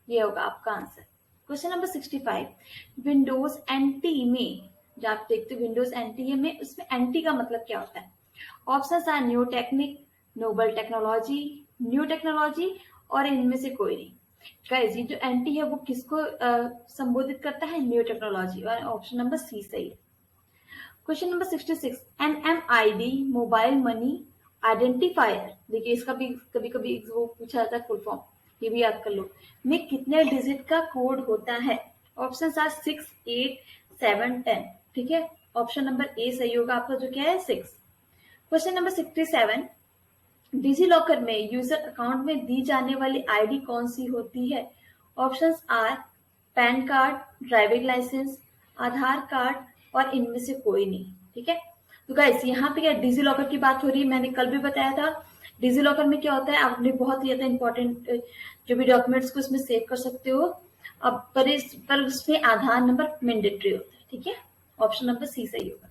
ये होगा आपका आंसर। क्वेश्चन नंबर 65, विंडोज एनटी में जो आप देखते हो विंडोज एनटी में, उसमें एनटी का मतलब क्या होता है? Options are new technique, noble technology, new technology और इनमें से कोई नहीं। गाइस, ये जो एनटी है वो किसको संबोधित करता है? न्यू टेक्नोलॉजी, और ऑप्शन नंबर सी सही है। Question number 66, NMID mobile money identifier, देखिए इसका भी कभी कभी वो पूछा जाता है फुल फॉर्म, ये भी याद कर लो, में कितने डिजिट का कोड होता है? Options are 6, 8, 7, 10। ठीक है, ऑप्शन नंबर ए सही होगा आपका, जो क्या है 6। क्वेश्चन नंबर 67, डिजी लॉकर में यूजर अकाउंट में दी जाने वाली आईडी कौन सी होती है? Options are PAN card, driving licence, Aadhaar card और इनमें से कोई नहीं। ठीक है, तो गाइस यहाँ पे क्या डिजी लॉकर की बात हो रही है, मैंने कल भी बताया था। डिजी लॉकर में क्या होता है, आपने बहुत ही ज्यादा इंपॉर्टेंट जो भी डॉक्यूमेंट्स को इसमें सेव कर सकते हो। अब पर उसमें आधार नंबर मैंडेटरी होता है। ठीक है, ऑप्शन नंबर सी सही होगा।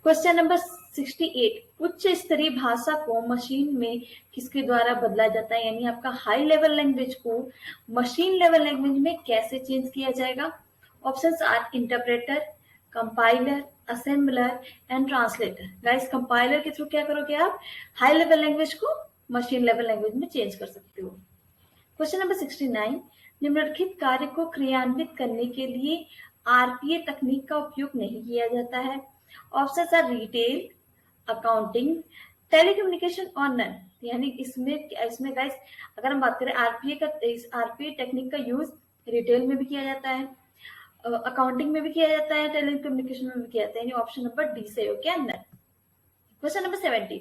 क्वेश्चन नंबर 68, उच्च स्तरीय भाषा को मशीन में किसके द्वारा बदला जाता है? यानी आपका हाई लेवल लैंग्वेज को मशीन लेवल लैंग्वेज में कैसे चेंज किया जाएगा? Options are interpreter, compiler, assembler and translator. Guys, compiler के थ्रू क्या करोगे आप? हाई लेवल लैंग्वेज को मशीन लेवल लैंग्वेज में चेंज कर सकते हो। क्वेश्चन नंबर 69, निम्नलिखित कार्य को क्रियान्वित करने के लिए RPA तकनीक का उपयोग नहीं किया जाता है। Options are retail, accounting, telecommunication और नन। यानी इसमें गाइस अगर हम बात करें RPA टेक्निक का यूज रिटेल में भी किया जाता है, अकाउंटिंग में भी किया जाता है, टेलीकम्युनिकेशन में भी किया जाता है। यानी ऑप्शन नंबर डी से हो क्या? नन। क्वेश्चन नंबर 70,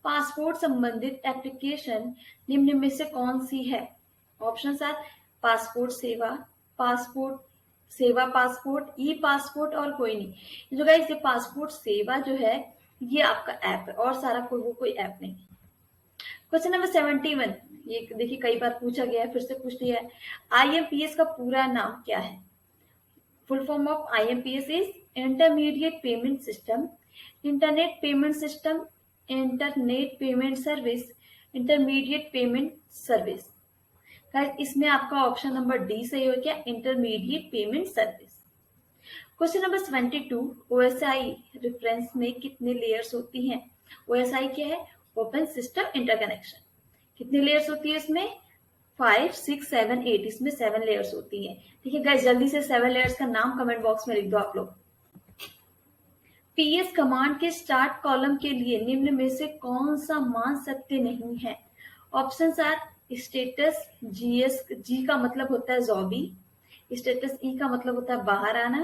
पासपोर्ट संबंधित एप्लीकेशन निम्न में से कौन सी है? ऑप्शंस आर पासपोर्ट सेवा, पासपोर्ट, ई पासपोर्ट और कोई नहीं। जो गाइस ये पासपोर्ट सेवा जो है ये आपका ऐप है और सारा कोई ऐप नहीं। क्वेश्चन नंबर 71, ये देखिए कई बार पूछा गया है, फिर से पूछ लिया है। IMPS का पूरा नाम क्या है? Full form of IMPS is intermediate payment system, internet payment system, internet payment service, intermediate payment service. इसमें आपका ऑप्शन नंबर डी सही हो गया, intermediate payment service. Question number 72, OSI reference में कितने लेयर्स होती हैं? OSI क्या है? Open system interconnection. कितने लेयर्स होती है इसमें? 5, 6, 7, 8। इसमें 7 लेयर्स होती हैं। ठीक है गाइस, जल्दी से 7 लेयर्स का नाम कमेंट बॉक्स में लिख दो आप लोग। पीएस कमांड के स्टार्ट कॉलम के लिए निम्न में से कौन सा मान सत्य नहीं है? ऑप्शंस आर स्टेटस जीएस, जी का मतलब होता है जॉबी, स्टेटस ई का मतलब होता है बाहर आना,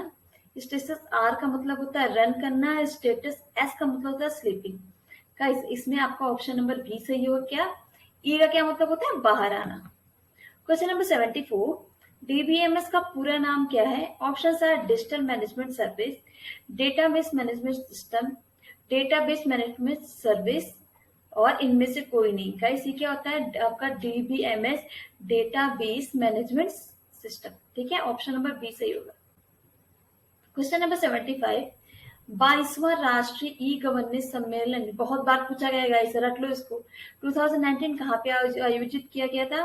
स्टेटस आर का मतलब होता है रन करना, स्टेटस एस का मतलब होता है स्लीपिंग। गाइस इसमें आपका ऑप्शन नंबर बी सही होगा। क्या ई का क्या मतलब होता है? बाहर आना। क्वेश्चन नंबर 74, डीबीएमएस का पूरा नाम क्या है? Options are digital management service, database management system, database management service, और इनमें से कोई नहीं। गाइस ये क्या होता है आपका? DBMS, database management system. ठीक है, ऑप्शन नंबर बी सही होगा। क्वेश्चन नंबर 75, 22वां राष्ट्रीय ई गवर्नेंस सम्मेलन बहुत बार पूछा गया गाइस, रट लो इसको। 2019 कहाँ पे आयोजित किया गया था?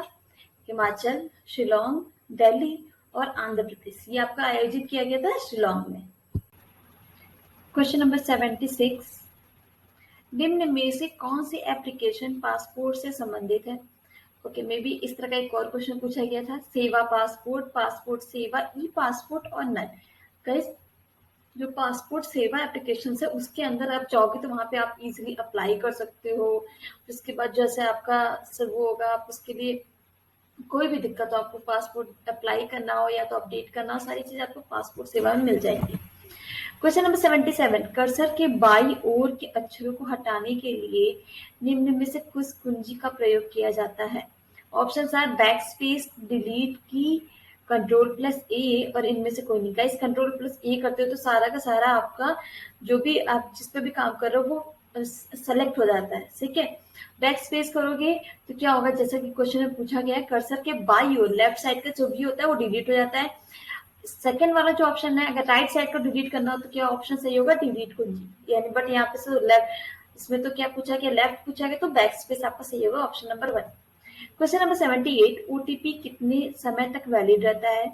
हिमाचल, शिलोंग, दिल्ली और आंध्र प्रदेश। ये आपका आयोजित किया गया था शिलोंग में। क्वेश्चन नंबर 76, निम्न में से कौन सी एप्लीकेशन पासपोर्ट से संबंधित है? ओके, मे बी इस तरह का एक और क्वेश्चन पूछा गया था, सेवा पासपोर्ट, पासपोर्ट सेवा, ई पासपोर्ट और नन। गाइस जो पासपोर्ट सेवा एप्लीकेशन है उसके अंदर आप जाओगे तो वहां पे आप इजीली अप्लाई कर सकते हो। उसके बाद जैसे आपका सब वो होगा, आप उसके लिए कोई भी दिक्कत हो, आपको पासपोर्ट अप्लाई करना हो या तो अपडेट करना हो, सारी चीज आपको पासपोर्ट सेवा में मिल जाएगी। क्वेश्चन नंबर 77, कर्सर के बाई ओर के अक्षरों को हटाने के लिए निम्न में से किस कुंजी का प्रयोग किया जाता है? Options are backspace, delete key, control plus A, और इनमें से कोई नहीं। गाइस कंट्रोल प्लस ए करते हो तो सारा का सारा आपका जो भी आप जिस पे भी काम कर रहे हो वो सेलेक्ट हो जाता है। ठीक है, बैक स्पेस करोगे तो क्या होगा? जैसा कि क्वेश्चन में पूछा गया है, कर्सर के बाई ओर लेफ्ट साइड का जो भी होता है वो डिलीट हो जाता है। सेकंड वाला जो ऑप्शन है, अगर राइट साइड को डिलीट करना हो तो क्या ऑप्शन सही होगा? डिलीट कुंजी, यानी बट यहाँ पे से लेफ्ट, इसमें तो क्या पूछा गया? लेफ्ट पूछा गया, तो बैक स्पेस आपका सही होगा, option number 1। Question number 78, OTP कितने समय तक वैलिड रहता है?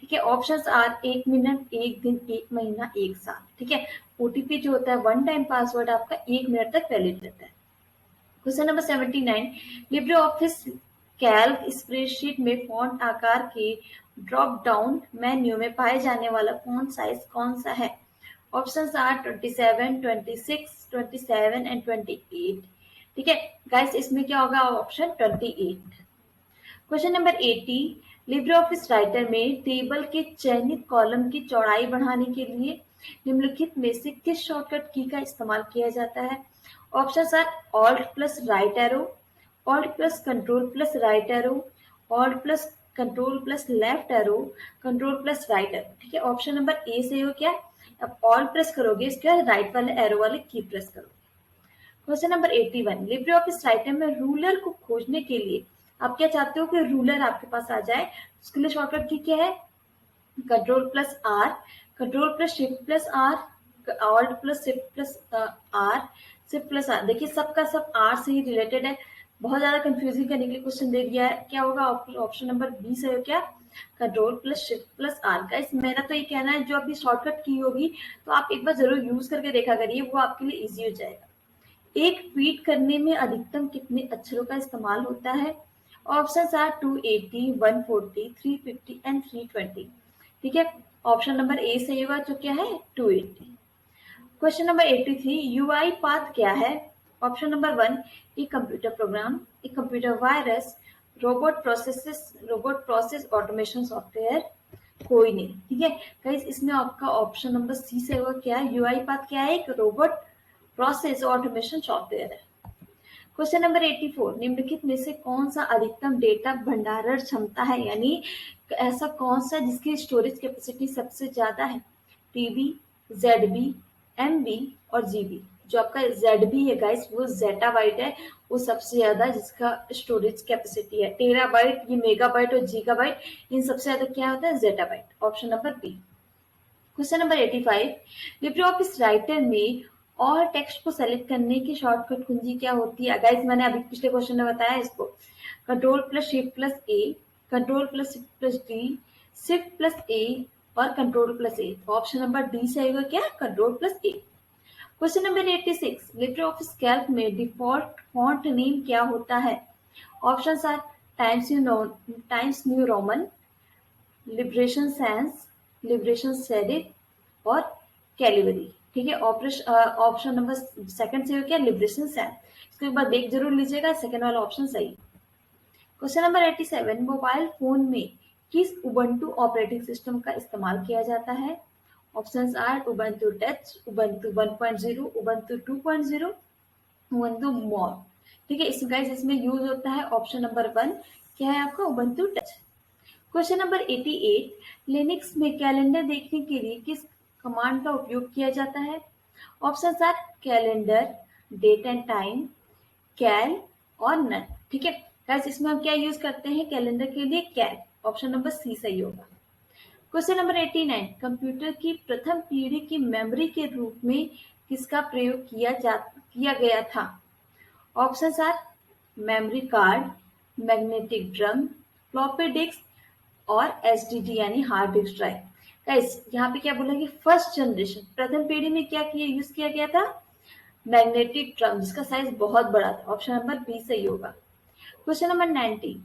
ठीक है, ऑप्शंस आर 1 मिनट, 1 दिन, 1 महीना, 1 साल। ठीक है, ओटीपी जो होता है वन टाइम पासवर्ड आपका 1 मिनट तक वैलिड रहता है। Question number 79, Libre Office Calc spreadsheet में फॉन्ट आकार के ड्रॉप डाउन मेन्यू में पाए जाने वाला फॉन्ट साइज कौन सा है? Options are 27, 26, 27 and 28। ठीक है गाइस, इसमें क्या होगा? Option 28। Question number 80, Libre Office Writer में टेबल के चयनित कॉलम की चौड़ाई बढ़ाने के लिए निम्नलिखित में से किस शॉर्टकट की का इस्तेमाल किया जाता है? Options are alt plus right arrow, alt plus control plus right arrow, alt plus control plus left arrow, control plus right arrow. ठीक है, ऑप्शन नंबर ए से हो क्या? अब ऑल्ट प्रेस करोगे, इसके बाद राइट वाले एरो वाले की प्रेस करोगे। Question number 81, Libre Office Writer में रूलर को खोजने के लिए आप क्या चाहते हो कि रूलर आपके पास आ जाए? उसके लिए शॉर्टकट की क्या है? Control plus R, control plus shift plus R, alt plus shift plus R, shift plus R. देखिए सबका सब आर से ही रिलेटेड है, बहुत ज्यादा कंफ्यूजिंग करने के लिए क्वेश्चन दे दिया है। क्या होगा? ऑप्शन नंबर बी से हो क्या? Control plus shift plus R. Guys मेरा तो ये कहना है जो अभी शॉर्टकट की होगी तो आप एक बार जरूर यूज करके देखा करिए, वो आपके लिए इजी हो जाएगा। एक ट्वीट करने में अधिकतम कितने अक्षरों का इस्तेमाल होता है? Options are 280, 140, 350 and 320। ठीक है, ऑप्शन नंबर ए सही होगा, जो क्या है? 280। क्वेश्चन नंबर 83, यूआई पाथ क्या है? ऑप्शन नंबर 1, एक कंप्यूटर प्रोग्राम, एक computer virus, robot process automation software, कोई नहीं। ठीक है गाइस, इसमें आपका ऑप्शन नंबर सी से होगा क्या? यूआई पाथ क्या है? एक रोबोट प्रोसेस ऑटोमेशन सॉफ्टवेयर है। क्वेश्चन नंबर 84, निम्नलिखित में से कौन सा अधिकतम डेटा भंडारण क्षमता है? यानी ऐसा कौन सा जिसकी स्टोरेज कैपेसिटी सबसे ज्यादा है? टीबी, जेडबी, एमबी और जीबी। जो आपका जेडबी है गाइस वो जेटाबाइट है, वो सबसे ज्यादा जिसका स्टोरेज कैपेसिटी है। टेराबाइट, ये मेगाबाइट और जीगाबाइट, इन सबसे ज्यादा क्या होता है? Zettabyte. Option number B. Question number 85, Libre Office Writer में और टेक्स्ट को सेलेक्ट करने की शॉर्टकट कुंजी क्या होती है? गाइस मैंने अभी पिछले क्वेश्चन में बताया इसको, control plus shift plus A, control plus shift plus D, shift plus A और control plus A. Option number D से आएगा क्या? Control plus A. Question number 86, Libre Office Calc में डिफॉल्ट फॉन्ट नेम क्या होता है? Options are Times New Roman, Liberation Sans, Liberation Serif और Calibri. ठीक है। ऑप्शन नंबर सेकंड सही हो क्या, लिबरेशन सैम। इसको एक बार देख जरूर लीजिएगा, सेकंड वाला ऑप्शन सही। क्वेश्चन नंबर 87, मोबाइल फोन में किस उबंटू ऑपरेटिंग सिस्टम का इस्तेमाल किया जाता है? Options are Ubuntu touch, Ubuntu 1.0, Ubuntu 2.0, Ubuntu mall. ठीक है, इसमें गाइस इसमें यूज होता है ऑप्शन नंबर 1, क्या है आपका, Ubuntu touch. Question number 88, Linux में कैलेंडर देखने के लिए किस कमांड का उपयोग किया जाता है? Options are calendar, date and time, cal और नन। ठीक है गाइस, इसमें हम क्या यूज करते हैं कैलेंडर के लिए, कैल। ऑप्शन नंबर सी सही होगा। क्वेश्चन नंबर 89, कंप्यूटर की प्रथम पीढ़ी की मेमोरी के रूप में किसका प्रयोग किया गया था? Options are memory card, magnetic drum, floppy disk और एसडीडी यानी हार्ड डिस्क ड्राइव। गाइस यहाँ पे क्या बोला कि फर्स्ट जनरेशन प्रथम पीढ़ी में क्या यूज किया गया था, मैग्नेटिक ड्रम, जिसका साइज बहुत बड़ा था। ऑप्शन नंबर बी सही होगा। क्वेश्चन नंबर 90,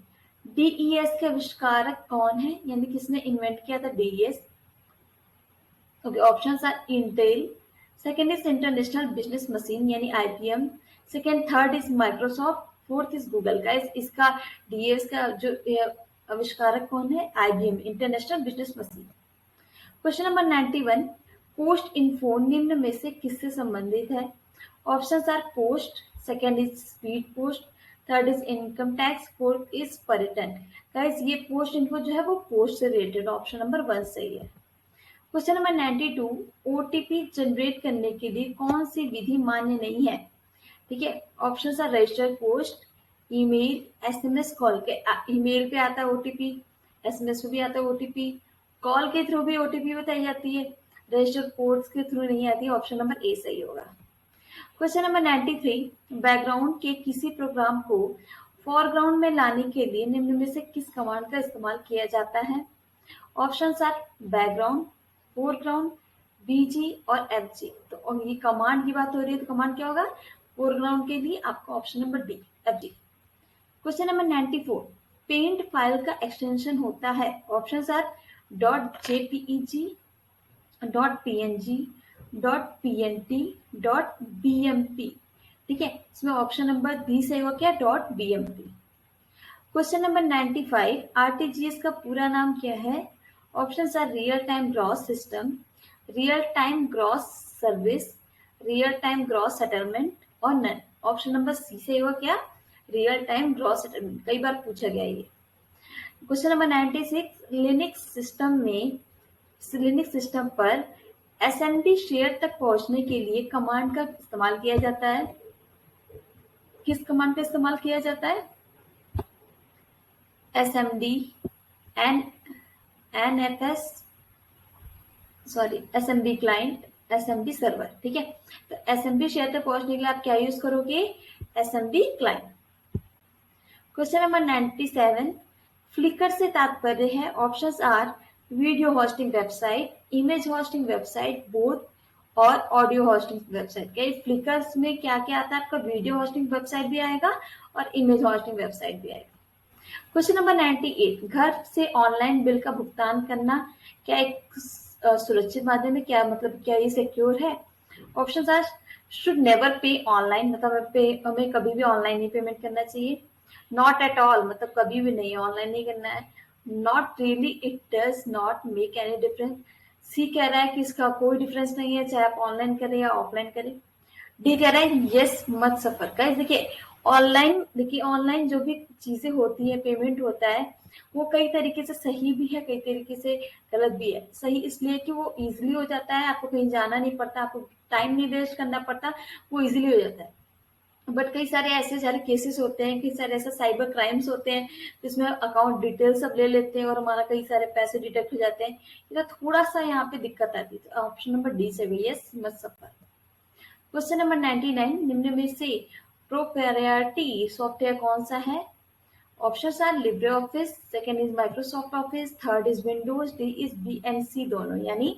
डीईएस के आविष्कारक कौन है, यानी किसने इन्वेंट किया था DES? Okay, options are Intel, second is international business machine यानी IBM, second third is Microsoft, fourth is Google. Guys इसका डीईएस का जो आविष्कारक कौन है, IBM, international business machine. Question number 91, post info निम्न में से किससे संबंधित है? Options are post, second is speed post, third is income tax, fourth is पर्यटन। गाइस ये पोस्ट इन्फो जो है वो पोस्ट से रिलेटेड, ऑप्शन नंबर 1 सही है। क्वेश्चन नंबर 92, ओटीपी जनरेट करने के लिए कौन सी विधि मान्य नहीं है? ठीक है, options are registered post, email, SMS call के ईमेल पे आता है ओटीपी, एसएमएस पे भी आता है ओटीपी, कॉल के थ्रू भी ओटीपी बताई जाती है, रजिस्टर्ड पोर्ट्स के थ्रू नहीं आती है। ऑप्शन नंबर ए सही होगा। क्वेश्चन नंबर 93, बैकग्राउंड के किसी प्रोग्राम को फोरग्राउंड में लाने के लिए निम्न में से किस कमांड का इस्तेमाल किया जाता है? ऑप्शंस आर बैकग्राउंड, फोरग्राउंड, बीजी और एफजी। तो ये कमांड की बात हो रही है, तो कमांड क्या होगा फोरग्राउंड के लिए, आपका option number D FG. Question number 94, paint file का एक्सटेंशन होता है? Options are .jpeg, .png, .pnt, .bmp। ठीक है, इसमें ऑप्शन नंबर बी से होगा क्या, .bmp। क्वेश्चन नंबर 95, आरटीजीएस का पूरा नाम क्या है? Options are real time gross system, real time gross service, real time gross settlement और नन। ऑप्शन नंबर सी से होगा क्या, रियल टाइम ग्रॉस सेटलमेंट। कई बार पूछा गया ये। क्वेश्चन नंबर 96, लिनक्स सिस्टम पर एसएमडी शेयर तक पहुंचने के लिए कमांड का इस्तेमाल किया जाता है? किस कमांड का इस्तेमाल किया जाता है? SMD, NFS, sorry SMD client, SMD server. ठीक है, तो एसएमडी शेयर तक पहुंचने के लिए आप क्या यूज करोगे, SMD client. Question number 97, Flickr से तात्पर्य है? Options are video hosting website, image hosting website, both और ऑडियो होस्टिंग वेबसाइट। क्या फ्लिकर में क्या क्या आता है आपका, वीडियो होस्टिंग वेबसाइट भी आएगा और इमेज होस्टिंग वेबसाइट भी आएगा। क्वेश्चन नंबर 98, घर से ऑनलाइन बिल का भुगतान करना क्या एक सुरक्षित माध्यम है? क्या मतलब क्या ये सिक्योर है? ऑप्शंस आर शुड नेवर पे ऑनलाइन, मतलब हमें कभी भी ऑनलाइन नहीं पेमेंट करना चाहिए। नॉट एट ऑल, मतलब कभी भी नहीं, ऑनलाइन नहीं करना है। Not really, it does not make any difference. C कह रहा है कि इसका कोई डिफरेंस नहीं है चाहे आप ऑनलाइन करें या ऑफलाइन करें। डी कह रहा है यस मत सफर। गाइस देखिए ऑनलाइन जो भी चीजें होती है, पेमेंट होता है, वो कई तरीके से सही भी है, कई तरीके से गलत भी है। सही इसलिए कि वो इजीली हो जाता है, आपको कहीं जाना नहीं पड़ता, आपको टाइम नहीं वेस्ट करना पड़ता, वो इजीली हो जाता है। बट कई सारे ऐसे सारे केसेस होते हैं, कई सारे ऐसे साइबर क्राइम्स होते हैं जिसमें अकाउंट डिटेल सब ले लेते हैं और हमारा कई सारे पैसे डिडक्ट हो जाते हैं। इसका थोड़ा सा यहाँ पे दिक्कत आती है। ऑप्शन नंबर डी से भी यस मत सफर। क्वेश्चन नंबर 99, निम्न में से प्रोप्राइटरी सॉफ्टवेयर कौन सा है? Options are Libre Office, second is Microsoft Office, third is Windows, D is BNC दोनों, यानी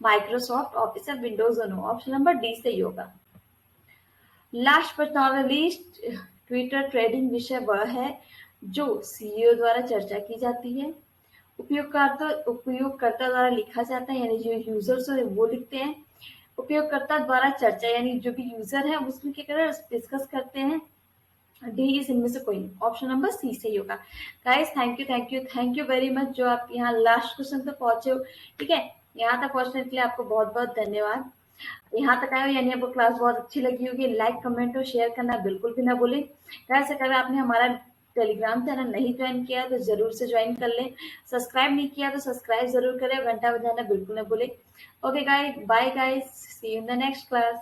माइक्रोसॉफ्ट ऑफिस और विंडोज दोनों। ऑप्शन नंबर डी सही होगा। Last but not least, Twitter trending विषय वह है जो सीईओ द्वारा चर्चा की जाती है, उपयोगकर्ता द्वारा लिखा जाता है, यानी जो यूजर्स है वो लिखते हैं, उपयोगकर्ता द्वारा चर्चा, यानी जो भी यूजर है उसमें क्या कर रहे हैं, डिस्कस करते हैं। डी इज इनमें से कोई नहीं, ऑप्शन नंबर सी सही होगा। Guys thank you very much जो आप यहाँ लास्ट क्वेश्चन तक पहुंचे हो। ठीक है, यहाँ तक पहुंचने के लिए आपको बहुत बहुत धन्यवाद। यहाँ तक आए हो यानी आपको क्लास बहुत अच्छी लगी होगी। लाइक कमेंट और शेयर करना बिल्कुल भी ना भूलें। गाइस अगर आपने हमारा टेलीग्राम चैनल नहीं ज्वाइन किया तो जरूर से ज्वाइन कर लें। सब्सक्राइब नहीं किया तो सब्सक्राइब जरूर करें, घंटा बजाना बिल्कुल ना भूलें। Okay guys, bye guys, see you in the next class.